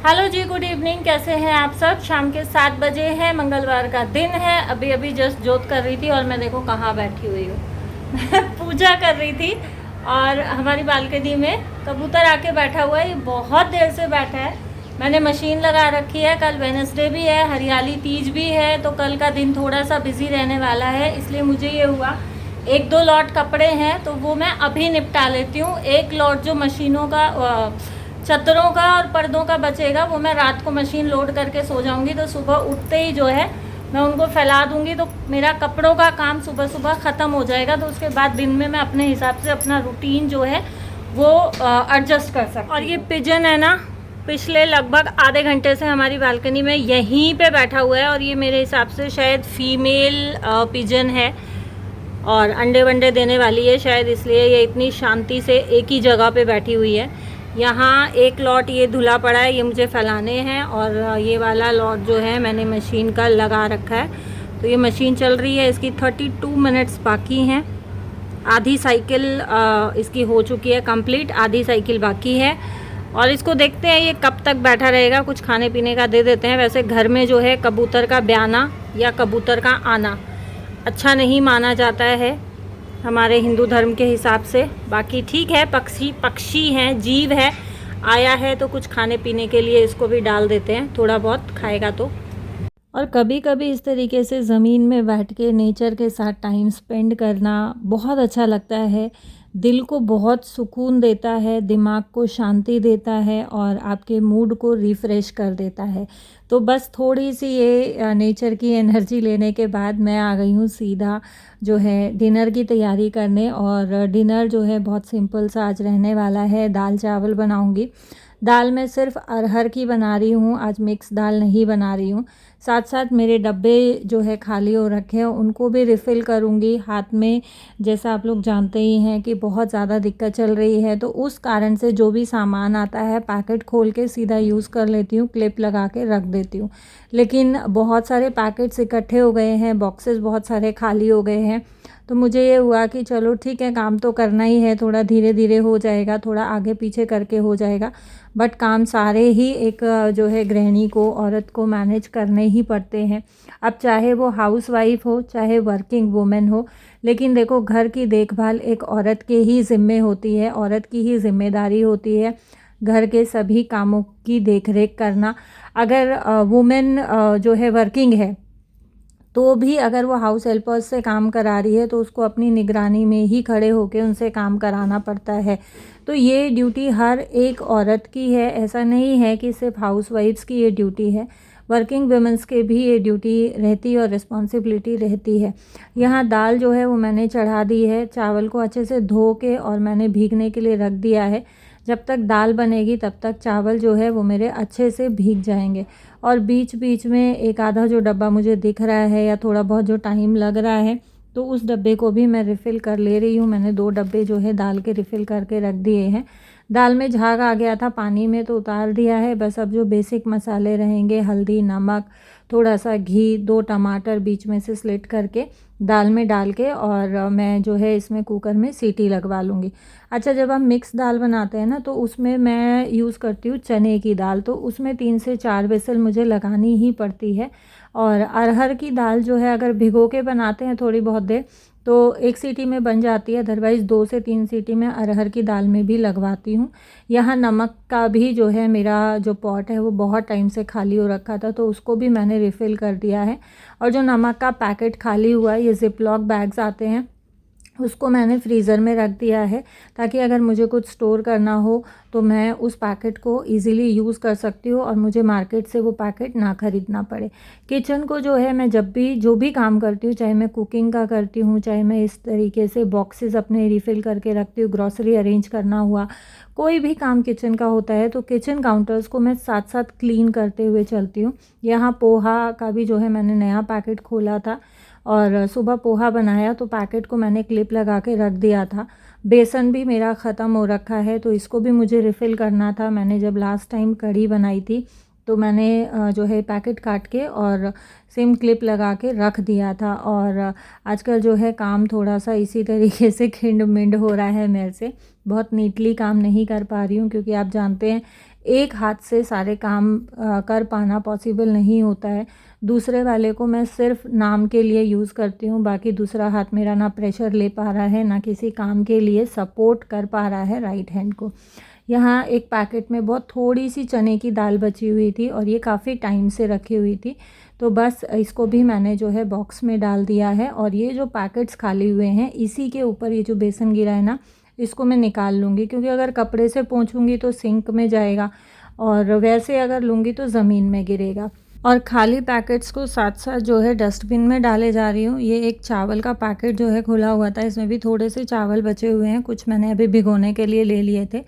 Hello जी, good evening. कैसे हैं आप सब? शाम के 7 बजे हैं, मंगलवार का दिन है। अभी अभी जस्ट जोत कर रही थी और मैं देखो कहाँ बैठी हुई हूँ पूजा कर रही थी। और हमारी बालकनी में कबूतर आके बैठा हुआ है, ये बहुत देर से बैठा है। मैंने मशीन लगा रखी है, कल वेडनेसडे भी है, हरियाली तीज भी है, तो कल का दिन थोड़ा सा बिजी रहने वाला है। इसलिए मुझे ये हुआ, एक दो लॉट कपड़े हैं तो वो मैं अभी निपटा लेती हूँ। एक लॉट जो मशीनों का चद्दरों का और पर्दों का बचेगा वो मैं रात को मशीन लोड करके सो जाऊंगी, तो सुबह उठते ही जो है मैं उनको फैला दूंगी, तो मेरा कपड़ों का काम सुबह सुबह ख़त्म हो जाएगा। तो उसके बाद दिन में मैं अपने हिसाब से अपना रूटीन जो है वो एडजस्ट कर सकती हूँ। और ये पिजन है ना, पिछले लगभग आधे घंटे से हमारी बालकनी में यहीं पे बैठा हुआ है, और ये मेरे हिसाब से शायद फीमेल पिजन है और अंडे वंडे देने वाली है शायद, इसलिए ये इतनी शांति से एक ही जगह पे बैठी हुई है। यहाँ एक लॉट ये धुला पड़ा है, ये मुझे फैलाने हैं, और ये वाला लॉट जो है मैंने मशीन का लगा रखा है। तो ये मशीन चल रही है, इसकी 32 मिनट्स बाकी हैं। आधी साइकिल इसकी हो चुकी है कंप्लीट, आधी साइकिल बाकी है। और इसको देखते हैं ये कब तक बैठा रहेगा। कुछ खाने पीने का दे देते हैं। वैसे घर में जो है कबूतर का ब्याना या कबूतर का आना अच्छा नहीं माना जाता है हमारे हिंदू धर्म के हिसाब से। बाकी ठीक है, पक्षी हैं, जीव है, आया है तो कुछ खाने पीने के लिए इसको भी डाल देते हैं, थोड़ा बहुत खाएगा तो। और कभी कभी इस तरीके से ज़मीन में बैठ के नेचर के साथ टाइम स्पेंड करना बहुत अच्छा लगता है। दिल को बहुत सुकून देता है, दिमाग को शांति देता है और आपके मूड को रिफ़्रेश कर देता है। तो बस थोड़ी सी ये नेचर की एनर्जी लेने के बाद मैं आ गई हूँ सीधा जो है डिनर की तैयारी करने। और डिनर जो है बहुत सिंपल सा आज रहने वाला है। दाल चावल बनाऊँगी। दाल मैं सिर्फ अरहर की बना रही हूँ, आज मिक्स दाल नहीं बना रही हूँ। साथ साथ मेरे डब्बे जो है खाली हो रखे हैं, उनको भी रिफ़िल करूँगी। हाथ में जैसा आप लोग जानते ही हैं कि बहुत ज़्यादा दिक्कत चल रही है, तो उस कारण से जो भी सामान आता है पैकेट खोल के सीधा यूज़ कर लेती हूँ, क्लिप लगा के रख देती हूँ। लेकिन बहुत सारे पैकेट्स इकट्ठे हो गए हैं, बॉक्सेस बहुत सारे खाली हो गए हैं, तो मुझे ये हुआ कि चलो ठीक है, काम तो करना ही है, थोड़ा धीरे धीरे हो जाएगा, थोड़ा आगे पीछे करके हो जाएगा, बट काम सारे ही एक जो है गृहिणी को, औरत को मैनेज करने ही पड़ते हैं। अब चाहे वो हाउसवाइफ हो, चाहे वर्किंग वुमेन हो, लेकिन देखो घर की देखभाल एक औरत के ही ज़िम्मे होती है, औरत की ही ज़िम्मेदारी होती है घर के सभी कामों की देखरेख करना। अगर वुमेन जो है वर्किंग है तो भी अगर वो हाउस हेल्पर्स से काम करा रही है तो उसको अपनी निगरानी में ही खड़े होकर उनसे काम कराना पड़ता है। तो ये ड्यूटी हर एक औरत की है, ऐसा नहीं है कि सिर्फ हाउसवाइफ्स की ये ड्यूटी है, वर्किंग वुमेंस के भी ये ड्यूटी रहती है और रिस्पॉन्सिबिलिटी रहती है। यहाँ दाल जो है वो मैंने चढ़ा दी है, चावल को अच्छे से धो के और मैंने भीगने के लिए रख दिया है। जब तक दाल बनेगी तब तक चावल जो है वो मेरे अच्छे से भीग जाएंगे। और बीच बीच में एक आधा जो डब्बा मुझे दिख रहा है या थोड़ा बहुत जो टाइम लग रहा है, तो उस डब्बे को भी मैं रिफ़िल कर ले रही हूँ। मैंने 2 डब्बे जो है दाल के रिफ़िल करके रख दिए हैं। दाल में झाग आ गया था पानी में तो उतार दिया है। बस अब जो बेसिक मसाले रहेंगे, हल्दी, नमक, थोड़ा सा घी, 2 टमाटर बीच में से स्लिट करके दाल में डाल के, और मैं जो है इसमें कुकर में सीटी लगवा लूँगी। अच्छा, जब हम मिक्स दाल बनाते हैं ना तो उसमें मैं यूज़ करती हूँ चने की दाल, तो उसमें 3 से 4 विसल मुझे लगानी ही पड़ती है। और अरहर की दाल जो है अगर भिगो के बनाते हैं थोड़ी बहुत देर तो 1 सीटी में बन जाती है, अदरवाइज़ 2 से 3 सीटी में अरहर की दाल में भी लगवाती हूँ। यहाँ नमक का भी जो है मेरा जो पॉट है वो बहुत टाइम से खाली हो रखा था, तो उसको भी मैंने रिफ़िल कर दिया है। और जो नमक का पैकेट खाली हुआ है, ये ज़िपलॉक बैग्स आते हैं, उसको मैंने फ्रीज़र में रख दिया है ताकि अगर मुझे कुछ स्टोर करना हो तो मैं उस पैकेट को इजीली यूज़ कर सकती हूँ और मुझे मार्केट से वो पैकेट ना ख़रीदना पड़े। किचन को जो है मैं जब भी जो भी काम करती हूँ, चाहे मैं कुकिंग का करती हूँ, चाहे मैं इस तरीके से बॉक्सेस अपने रिफ़िल करके रखती हूँ, ग्रॉसरी अरेंज करना हुआ, कोई भी काम किचन का होता है तो किचन काउंटर्स को मैं साथ साथ क्लीन करते हुए चलती हूँ। यहाँ पोहा का भी जो है मैंने नया पैकेट खोला था और सुबह पोहा बनाया तो पैकेट को मैंने क्लिप लगा के रख दिया था। बेसन भी मेरा ख़त्म हो रखा है तो इसको भी मुझे रिफ़िल करना था। मैंने जब लास्ट टाइम कढ़ी बनाई थी तो मैंने जो है पैकेट काट के और सेम क्लिप लगा के रख दिया था। और आजकल जो है काम थोड़ा सा इसी तरीके से खिंड मिंड हो रहा है मेरे से, बहुत नीटली काम नहीं कर पा रही हूँ क्योंकि आप जानते हैं एक हाथ से सारे काम कर पाना पॉसिबल नहीं होता है। दूसरे वाले को मैं सिर्फ नाम के लिए यूज़ करती हूँ, बाकी दूसरा हाथ मेरा ना प्रेशर ले पा रहा है, ना किसी काम के लिए सपोर्ट कर पा रहा है राइट हैंड को। यहाँ एक पैकेट में बहुत थोड़ी सी चने की दाल बची हुई थी और ये काफ़ी टाइम से रखी हुई थी, तो बस इसको भी मैंने जो है बॉक्स में डाल दिया है। और ये जो पैकेट्स खाली हुए हैं इसी के ऊपर ये जो बेसन गिरा है ना, इसको मैं निकाल लूँगी, क्योंकि अगर कपड़े से पोंछूंगी तो सिंक में जाएगा और वैसे अगर लूँगी तो ज़मीन में गिरेगा। और खाली पैकेट्स को साथ साथ जो है डस्टबिन में डाले जा रही हूँ। ये एक चावल का पैकेट जो है खुला हुआ था, इसमें भी थोड़े से चावल बचे हुए हैं, कुछ मैंने अभी भिगोने के लिए ले लिए थे।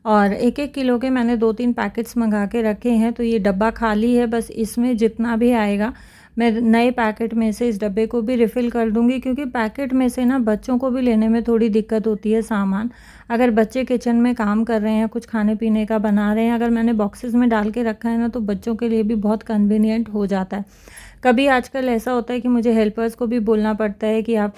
और 1-1 किलो के मैंने 2-3 पैकेट्स मंगा के रखे हैं, तो ये डब्बा खाली है, बस इसमें जितना भी आएगा मैं नए पैकेट में से इस डब्बे को भी रिफ़िल कर दूँगी, क्योंकि पैकेट में से ना बच्चों को भी लेने में थोड़ी दिक्कत होती है सामान। अगर बच्चे किचन में काम कर रहे हैं, कुछ खाने पीने का बना रहे हैं, अगर मैंने बॉक्सेस में डाल के रखा है ना, तो बच्चों के लिए भी बहुत कन्वीनियंट हो जाता है। कभी आजकल ऐसा होता है कि मुझे हेल्पर्स को भी बोलना पड़ता है कि आप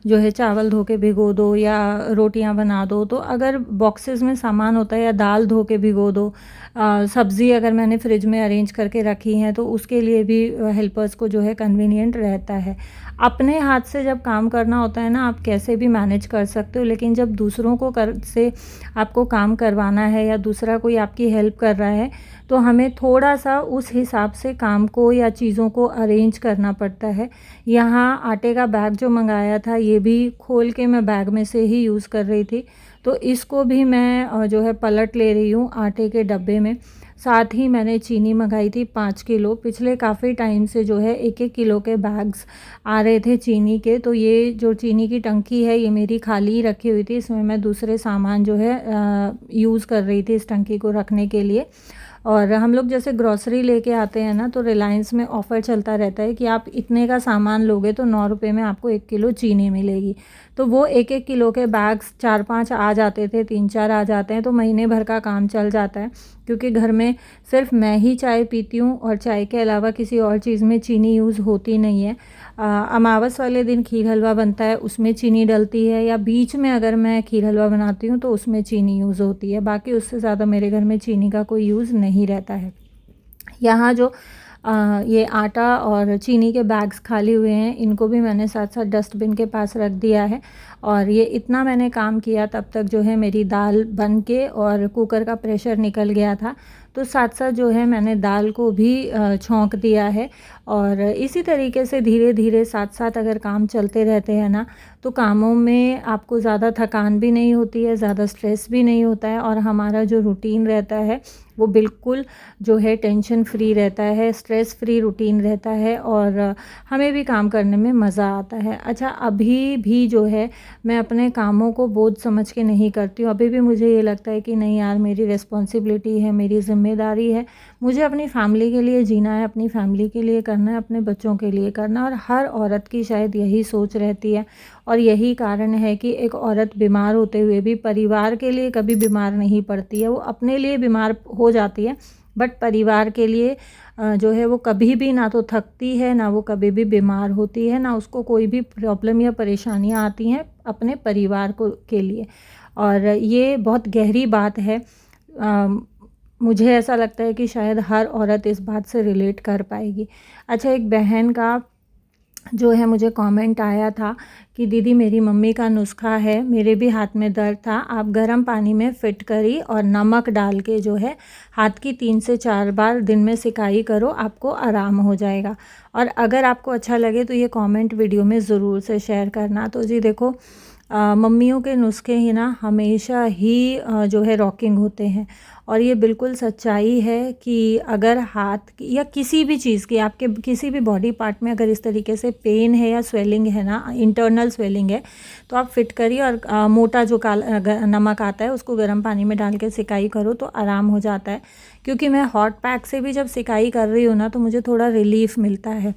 जो है चावल धो के भिगो दो या रोटियां बना दो, तो अगर बॉक्सेस में सामान होता है या दाल धो के भिगो दो, सब्ज़ी अगर मैंने फ्रिज में अरेंज करके रखी है तो उसके लिए भी हेल्पर्स को जो है कन्वीनियंट रहता है। अपने हाथ से जब काम करना होता है ना, आप कैसे भी मैनेज कर सकते हो, लेकिन जब दूसरों को से आपको काम करवाना है या दूसरा कोई आपकी हेल्प कर रहा है, तो हमें थोड़ा सा उस हिसाब से काम को या चीज़ों को अरेंज करना पड़ता है। यहाँ आटे का बैग जो मंगाया था, ये भी खोल के मैं बैग में से ही यूज़ कर रही थी, तो इसको भी मैं जो है पलट ले रही हूँ आटे के डब्बे में। साथ ही मैंने चीनी मंगाई थी 5 किलो। पिछले काफ़ी टाइम से जो है 1-1 किलो के बैग्स आ रहे थे चीनी के, तो ये जो चीनी की टंकी है ये मेरी खाली ही रखी हुई थी, इसमें मैं दूसरे सामान जो है यूज़ कर रही थी इस टंकी को रखने के लिए। और हम लोग जैसे ग्रॉसरी लेके आते हैं ना, तो रिलायंस में ऑफ़र चलता रहता है कि आप इतने का सामान लोगे तो 9 रुपये में आपको 1 किलो चीनी मिलेगी। तो वो 1-1 किलो के बैग्स 4-5 आ जाते थे, 3-4 आ जाते हैं, तो महीने भर का काम चल जाता है। क्योंकि घर में सिर्फ मैं ही चाय पीती हूँ और चाय के अलावा किसी और चीज़ में चीनी यूज़ होती नहीं है। अमावस वाले दिन खीर हलवा बनता है, उसमें चीनी डलती है, या बीच में अगर मैं खीर हलवा बनाती हूँ तो उसमें चीनी यूज़ होती है। बाकी उससे ज़्यादा मेरे घर में चीनी का कोई यूज़ नहीं रहता है। यहाँ जो ये आटा और चीनी के बैग्स खाली हुए हैं, इनको भी मैंने साथ साथ डस्टबिन के पास रख दिया है। और ये इतना मैंने काम किया तब तक जो है मेरी दाल बन के और कुकर का प्रेशर निकल गया था, तो साथ साथ जो है मैंने दाल को भी छौंक दिया है। और इसी तरीके से धीरे धीरे साथ साथ अगर काम चलते रहते हैं ना, तो कामों में आपको ज़्यादा थकान भी नहीं होती है, ज़्यादा स्ट्रेस भी नहीं होता है, और हमारा जो रूटीन रहता है वो बिल्कुल जो है टेंशन फ्री रहता है, स्ट्रेस फ्री रूटीन रहता है, और हमें भी काम करने में मज़ा आता है। अच्छा, अभी भी जो है मैं अपने कामों को बोझ समझ के नहीं करती हूँ। अभी भी मुझे ये लगता है कि नहीं यार, मेरी रिस्पॉन्सिबिलिटी है, मेरी ज़िम्मेदारी है, मुझे अपनी फैमिली के लिए जीना है, अपनी फैमिली के लिए करना है, अपने बच्चों के लिए करना। और हर औरत की शायद यही सोच रहती है, और यही कारण है कि एक औरत बीमार होते हुए भी परिवार के लिए कभी बीमार नहीं पड़ती है। वो अपने लिए बीमार हो जाती है, बट परिवार के लिए जो है वो कभी भी ना तो थकती है, ना वो कभी भी बीमार होती है, ना उसको कोई भी प्रॉब्लम या परेशानियां आती हैं अपने परिवार को के लिए। और ये बहुत गहरी बात है। मुझे ऐसा लगता है कि शायद हर औरत इस बात से रिलेट कर पाएगी। अच्छा, एक बहन का जो है मुझे कमेंट आया था कि दीदी, मेरी मम्मी का नुस्खा है, मेरे भी हाथ में दर्द था, आप गर्म पानी में फिटकरी और नमक डाल के जो है हाथ की 3 से 4 बार दिन में सिकाई करो, आपको आराम हो जाएगा। और अगर आपको अच्छा लगे तो ये कमेंट वीडियो में ज़रूर से शेयर करना। तो जी देखो, मम्मियों के नुस्खे ही ना हमेशा ही जो है रॉकिंग होते हैं, और ये बिल्कुल सच्चाई है कि अगर हाथ की या किसी भी चीज़ की, आपके किसी भी बॉडी पार्ट में अगर इस तरीके से पेन है या स्वेलिंग है ना, इंटरनल स्वेलिंग है, तो आप फिट करिए और मोटा जो नमक आता है उसको गर्म पानी में डाल के सिकाई करो तो आराम हो जाता है। क्योंकि मैं हॉट पैक से भी जब सिकाई कर रही हूँ ना, तो मुझे थोड़ा रिलीफ मिलता है।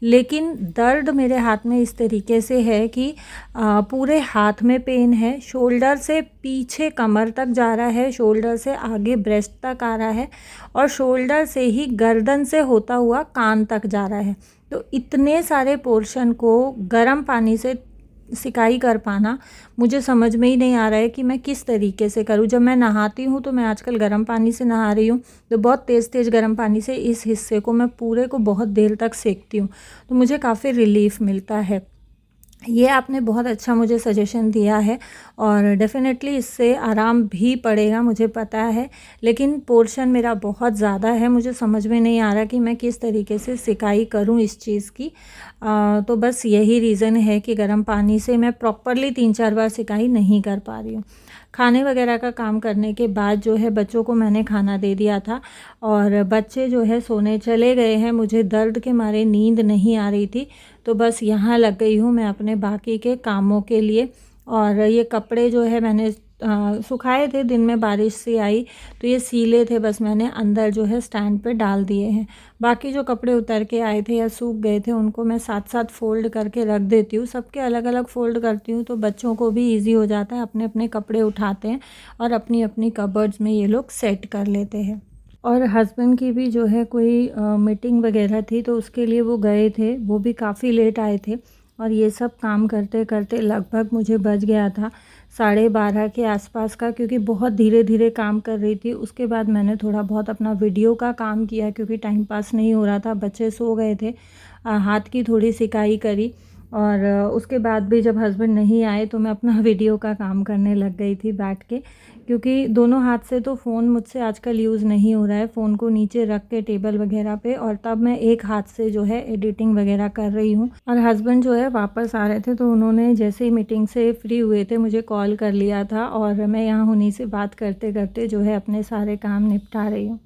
लेकिन दर्द मेरे हाथ में इस तरीके से है कि पूरे हाथ में पेन है, शोल्डर से पीछे कमर तक जा रहा है, शोल्डर से आगे ब्रेस्ट तक आ रहा है, और शोल्डर से ही गर्दन से होता हुआ कान तक जा रहा है। तो इतने सारे पोर्शन को गर्म पानी से सिकाई कर पाना मुझे समझ में ही नहीं आ रहा है कि मैं किस तरीके से करूँ। जब मैं नहाती हूँ तो मैं आजकल गर्म पानी से नहा रही हूँ, तो बहुत तेज़ तेज़ गर्म पानी से इस हिस्से को मैं पूरे को बहुत देर तक सेकती हूँ, तो मुझे काफ़ी रिलीफ़ मिलता है। ये आपने बहुत अच्छा मुझे सजेशन दिया है और डेफ़िनेटली इससे आराम भी पड़ेगा, मुझे पता है। लेकिन पोर्शन मेरा बहुत ज़्यादा है, मुझे समझ में नहीं आ रहा कि मैं किस तरीके से सिकाई करूं इस चीज़ की। तो बस यही रीज़न है कि गर्म पानी से मैं प्रॉपरली 3-4 बार सिकाई नहीं कर पा रही हूँ। खाने वगैरह का काम करने के बाद जो है बच्चों को मैंने खाना दे दिया था और बच्चे जो है सोने चले गए हैं। मुझे दर्द के मारे नींद नहीं आ रही थी, तो बस यहाँ लग गई हूँ मैं अपने बाकी के कामों के लिए। और ये कपड़े जो है मैंने सुखाए थे, दिन में बारिश सी आई तो ये सीले थे, बस मैंने अंदर जो है स्टैंड पे डाल दिए हैं। बाकी जो कपड़े उतर के आए थे या सूख गए थे उनको मैं साथ साथ फ़ोल्ड करके रख देती हूँ। सबके अलग अलग फ़ोल्ड करती हूँ तो बच्चों को भी ईज़ी हो जाता है, अपने अपने कपड़े उठाते हैं और अपनी अपनी कबर्ड्स में ये लोग सेट कर लेते हैं। और हस्बैंड की भी जो है कोई मीटिंग वगैरह थी तो उसके लिए वो गए थे, वो भी काफ़ी लेट आए थे और ये सब काम करते करते लगभग मुझे बज गया था 12:30 के आसपास का, क्योंकि बहुत धीरे धीरे काम कर रही थी। उसके बाद मैंने थोड़ा बहुत अपना वीडियो का काम किया क्योंकि टाइम पास नहीं हो रहा था, बच्चे सो गए थे। हाथ की थोड़ी सिकाई करी और उसके बाद भी जब हस्बैंड नहीं आए तो मैं अपना वीडियो का काम करने लग गई थी बैठ के, क्योंकि दोनों हाथ से तो फ़ोन मुझसे आजकल यूज़ नहीं हो रहा है। फ़ोन को नीचे रख के टेबल वगैरह पे और तब मैं एक हाथ से जो है एडिटिंग वगैरह कर रही हूँ। और हस्बैंड जो है वापस आ रहे थे तो उन्होंने जैसे ही मीटिंग से फ्री हुए थे मुझे कॉल कर लिया था और मैं यहाँ उन्हीं से बात करते करते जो है अपने सारे काम निपटा रही हूँ।